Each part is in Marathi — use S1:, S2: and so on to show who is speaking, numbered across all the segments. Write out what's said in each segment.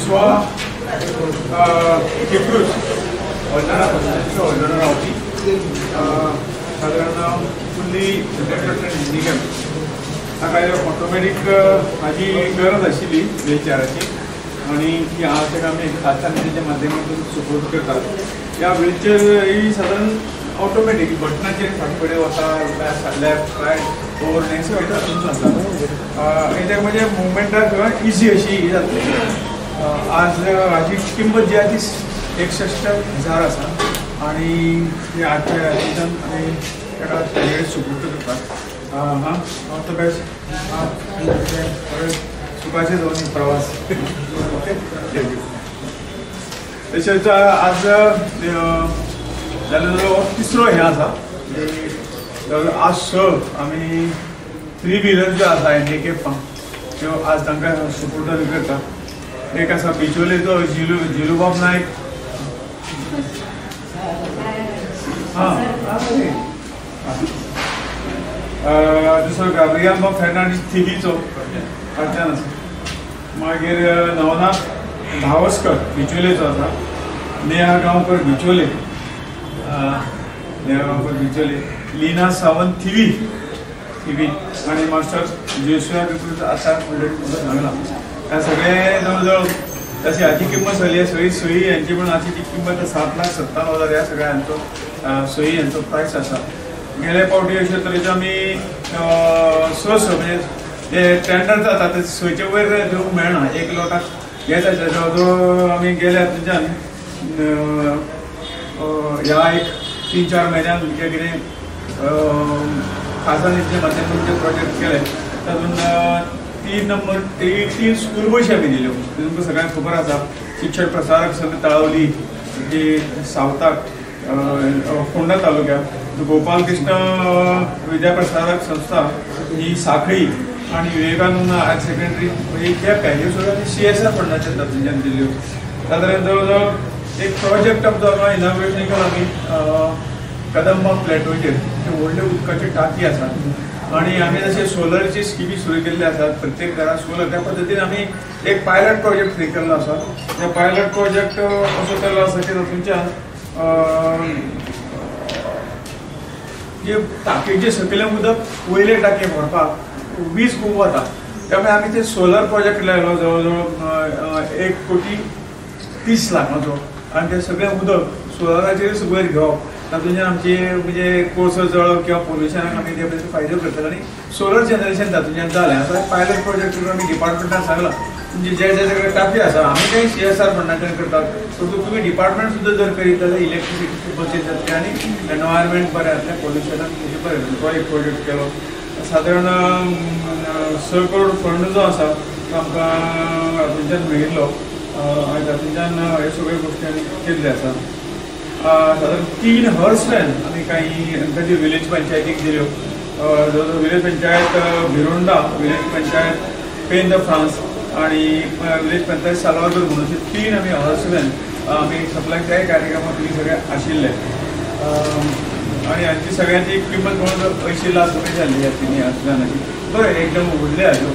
S1: स्व केप्रूज ऑर्डर रावपी साधारण फुल्ली 100% इंडिगन ताका ऑटोमॅटीक माझी गरज आशिल्ली व्हीलचेअराची आणि हांव ताका आमी हाताच्या माध्यमातून सपोर्ट करतात. ह्या व्हीलचेअर ही साधारण ऑटोमॅटीक बटनाचेर फाटी फुडें वता लेफ्ट रायट ओवर नेक्स्ट तातूंत आसा. हेजे म्हणजे मुवमेंटाक इजी अशी ही जातली. आज हाची किंमत जी आसा ती 61,000 आसा आणि हातूंतल्यान आमी ताका सपोर्ट करतात. All the best. सुखाचे जावन प्रवास. ओके तशेंच आज जाल्यार तिसरो हें आसा आज स आमी 3 व्हिलर जे आसा हँडिकॅपां त्यो आज तांकां सपोर्ट करता. एक आसा बिचोलेचो जिलूबाब नायक. दुसरो गाब्रियल फेर्नांडीस थिवीचो कडच्यान आसा. मागीर नवनाथ धावस्कर बिचोलेचो आसा. नेहा गांवकर बिचोले लीना सावंत थिवी आणि मास्टर जोशुआ आसा सांगला. ह्या सगळे जवळ जवळ तशी हाची किंमत सगळी सगळी सोयी यांची पण हाची किंमत 7,57,000 ह्या सगळ्यांचो सोयी यांचो प्रायस आसा. गेले फावटी अशे तरेचे आमी म्हणजे जे टेंडर जाता ते सोयीचे वयर दिवंक मेळना. एक लोटाक घेता जवळ जवळ आमी गेल्या थंयच्यान ह्या एक 3-4 म्हयन्यान जे कितें खासानीच्या माध्यमातून जे प्रोजेक्ट केले तातूंत 3 स्कूल बशी आमी दिल्यो. तुमकां सगळ्यांक खबर आसा शिक्षण प्रसारक संघ तळावली जी सावथाक फोंडा तालुक्यात, गोपाल कृष्ण विद्याप्रसारक संस्था ही सांखळी आणि विवेकानंद हायर सेकंडरी म्हणजे त्या पॅन्यू सुद्धा CSR फंडाच्या तातूंतल्यान दिल्यो. साधारण जवळ जवळ एक प्रोजेक्ट ऑफ द इनॉग्रेशन केला आमी कदंबा प्लॅटोचेर. व्हडले उदकाची टाकी आसा आणि आमी जशे सोलरची स्किमी सुरू केल्ली आसात. प्रत्येक घरात सोलर त्या पद्दतीन आमी एक पायलट प्रोजेक्ट फ्री केल्लो आसा. हे पायलट प्रोजेक्ट असो केल्लो आसा की तातूंतल्यान जे टाकयेचे सकयले उदक वयले टाकये व्हरपाक वीज खूब वता. त्यामुळे आमी ते सोलर प्रोजेक्ट लायलो जवळ जवळ 1,30,00,000 आणि ते सगळें उदक सोलराचेर वयर घेवप. तातूंतल्यान आमची म्हणजे कोळसो जळप किंवा पोल्युशनाक आमी ते फायदो करतात आणि सोलर जनरेशन तातूंतल्यान जालें. आतां पायलट प्रोजेक्ट आमी डिपार्टमेंटान सांगला म्हणजे जे सगळे टाकी आसा आमी ते CSR फंडाच्यान करतात. सो तुम्ही डिपार्टमेंट सुद्धा जर करीत जाल्यार इलेक्ट्रिसिटी बचत जातली आणि एनवायरमेंट बरें जातलें, पोल्युशनाक म्हणजे बरें जातलें. तो एक प्रोजेक्ट केलो. साधारण 6 करोड फंड जो आसा तो आमकां हातूंतल्यान मेळिल्लो आणि तातूंतल्यान हे सगळे गोश्टी आमी केल्ले आसा. साधारण 3 हॉर्स वॅन आमी काही तांची विलेज पंचायतीक दिल्यो. विलेज पंचायत भिरोंडा, विलेज पंचायत पेन द फ्रांस आणि विलेज पंचायत सालवादोर म्हणून अशे 3 आमी हॉर्स वॅन आमी सप्लाय त्या कार्यक्रमात तुमी सगळे आशिल्ले आणि हांची सगळ्यांची किंमत म्हणून 80 लाख रुपये जाल्ली ह्या 3 हॉर्स वॅनाची. बरें एकदम व्हडले हाज्यो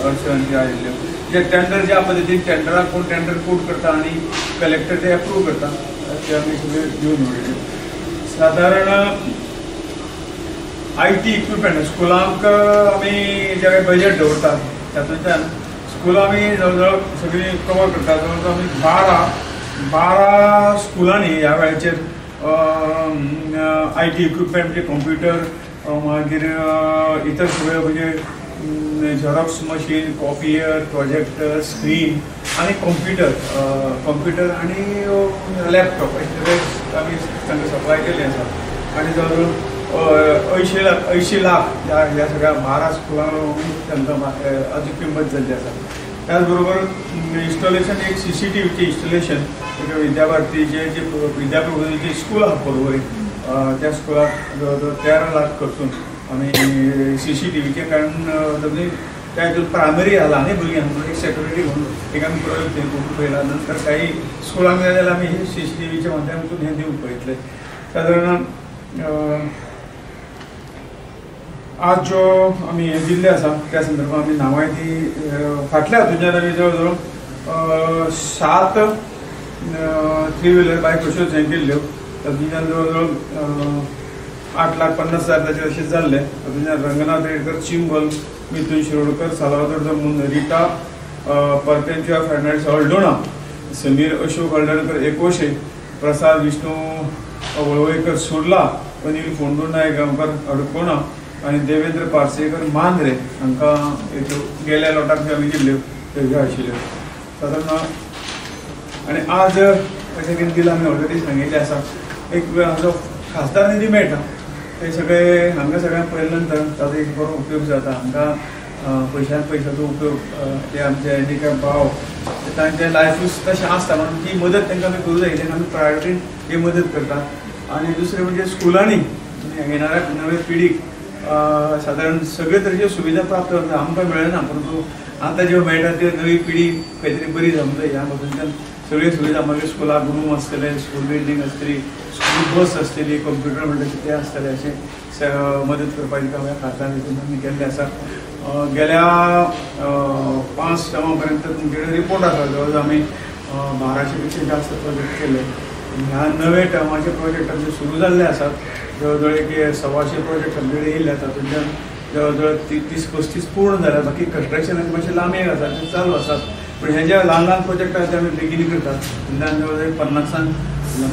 S1: हॉर्स वॅन आयिल्ल्यो. जे टेंडर ज्या पद्दतीन टेंडराक कोण टेंडर कोट करता आणि कलेक्टर ते अप्रूव करता ते आमी सगळे दिवन उडयले. साधारण IT इक्विपमेंट स्कुलांक आमी जे बजेट दवरतात तातूंतल्यान स्कुलां आमी जवळ जवळ सगळी कवर करतात. जवळ जवळ आमी 12 स्कुलांनी ह्या वेळाचेर IT इक्विपमेंट म्हणजे कॉम्प्युटर मागीर इतर सगळे म्हणजे Xerox machine, copier, projector, screen आणि कॉम्प्युटर आणि लॅपटॉप हे सगळे आमी तांकां सप्लाय केल्ले आसा. आणि जवळ जवळ 80 लाख ह्या सगळ्या 12 स्कुलांक तांकां हाजी किंमत जाल्ली आसा. त्याचबरोबर इन्स्टॉलेशन एक CCTVचे इन्स्टॉलेशन विद्याभारतीचे जे विद्याप्रबोधिनीचे स्कूल आहा पर्वरी त्या स्कुलाक जवळ जवळ 13 लाख खर्चून आमी CCTVचे कारण त्या हितून प्रायमरी आला न्ही भुरग्यांक म्हणून एक सेक्युरिटी म्हणून एक आमी प्रयोग करून पळयला. नंतर काही स्कुलांक जाय जाल्यार आमी CCTVच्या माध्यमातून हे दिवंक पळयतले. साधारण आज जो आमी हे दिल्ले आसा त्या संदर्भात आमी नांवां ती फाटल्या हातूंतल्यान आमी जवळ जवळ 7 3 व्हिलर बायक अश्योच हे केल्ल्यो तातूंतल्यान जवळ जवळ 8,50,000 ताचे अशें जाल्ले. तातूंतल्यान रंगनाथ रेडकर चिंबल, मिथुन शिरोडकर, सालवादोर जमून, रिटा परपेंचुआ फर्नांडीस हळडोणा, समीर अशोक हळदणकर एकोशे, प्रसाद विष्णू वळवयकर सुर्ला, अनिल फोंडू नायक गांवकार अडकोणा आणि देवेंद्र पार्सेकर मांद्रे हांकां गेल्या लोटाक ज्यो आमी दिल्ल्यो त्यो आशिल्ल्यो सादारण. आनी आज अशें कितें दिलां आमी ऑलरेडी सांगिल्लें आसा. एक हाजो खासदार निधी मेळटा ते सगळे हांगा सगळ्यांक पळयले नंतर ताचो एक बरो उपयोग जाता. हांकां पयशांचो उपयोग ते आमचे हँडिकॅप भाव तांचे लायफूच तशें आसता म्हणून ती मदत तांकां आमी करूं जाय. तांकां आमी प्रायोरिटीन ही मदत करतात. आनी दुसरें म्हणजे स्कुलांनी येणाऱ्या नवे पिढीक सादारण सगळे तरेच्यो सुविधा प्राप्त करता. आमकां मेळना परंतु आतां ज्यो मेळटा त्यो नवी पिढी खंय तरी बरी जावंक जाय. ह्या बद्दल सगळ्यो सुविधा मागीर स्कुलाक रूम आसतले, स्कूल बिल्डींग आसतली, स्कूल बस आसतली, कंप्युटर म्हणटा ते आसतले अशें मदत करपाचें काम ह्या खात्यान हितून आमी केल्लें आसा. गेल्या 5 टर्मा पर्यंत तुमचे कडेन रिपोर्ट आसा. जवळ आमी 1200 पेक्षा जास्त प्रोजेक्ट केले. ह्या नवे टर्माचे प्रोजेक्ट आमचे सुरू जाल्ले आसात. जवळ जवळ एक 125 प्रोजेक्ट आमचे कडेन येयले. तातूंतल्यान जवळ जवळ 30-35 पूर्ण जाल्यात. बाकी कंस्ट्रक्शनाचे मातशे लांब एक आसा ते चालू आसात. पण हे जे ल्हान ल्हान प्रोजेक्ट आसा ते आमी बेगीन करतात. तातूंतल्यान जवळ जवळ 50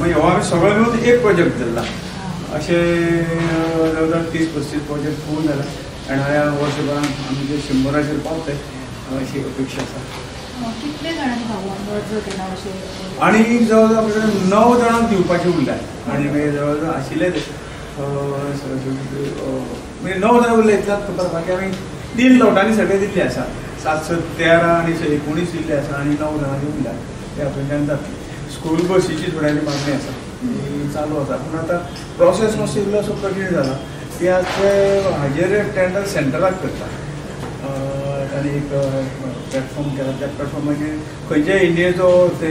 S1: मागीर हो आमी सगळो मेळून एक प्रोजेक्ट धरला. अशे जवळ जवळ 30-35 प्रोजेक्ट पूर्ण जाला. येणाऱ्या वर्सभरान आमी ते 100 पावतले अशी अपेक्षा आसा.
S2: कितले जाणांक अर्ज केला अशें?
S1: आनी जवळ जवळ आमचे कडेन 9 जाणांक दिवपाचे उरल्या. आनी मागीर जवळ जवळ आशिल्ले म्हणजे 9 जाणां उरले. इतल्याच बाकी आमी 3 लोटांनी सगळे दिल्ले आसा. 713 आनी 19 दिल्ले आसा आनी 9 जाणांनी उरल्या. ते आपल्याच्यान जातले. स्कूल बसीची थोड्यांची मागणी आसा ती चालू आसा. पूण आतां प्रोसेस मातसो इल्लोसो कठीण जाला की आज ते हाजेर टेंडर सेंटराक करता. तांणी एक प्लॅटफॉर्म केला. त्या प्लॅटफॉर्माचेर खंयच्याय इंडियेचो ते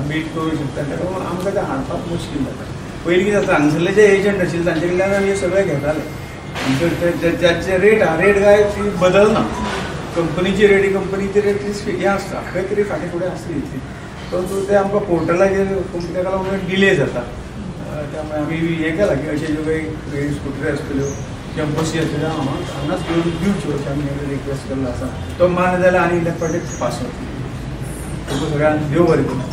S1: मीट करूंक शकता. ताका लागून आमकां ते हाडपाक मुश्कील जाता. पयलीं कितें जाता हांगसरले जे एजंट आशिल्ले तांचे कडल्यान आमी हे सगळे घेताले. ज्याचे रेट काय ती बदलना. कंपनीची रेट कंपनीची रेट ती हे आसता खंय तरी फाटीं फुडें आसली इतली. परंतु ते आमकां पोर्टलाचेर ताका लागून डिले जाता. त्यामुळे आमी हें केलां की अशे ज्यो काही स्कुटरी आसतल्यो किंवा बसी आसतल्यो हांगाच दिवच्यो अशें आमी रिक्वेस्ट केल्लो आसा. तो मान्य जाल्यार आनी इल्ले प्रोजेक्ट पास जातले. तुका सगळ्यांक देव बरें करूं.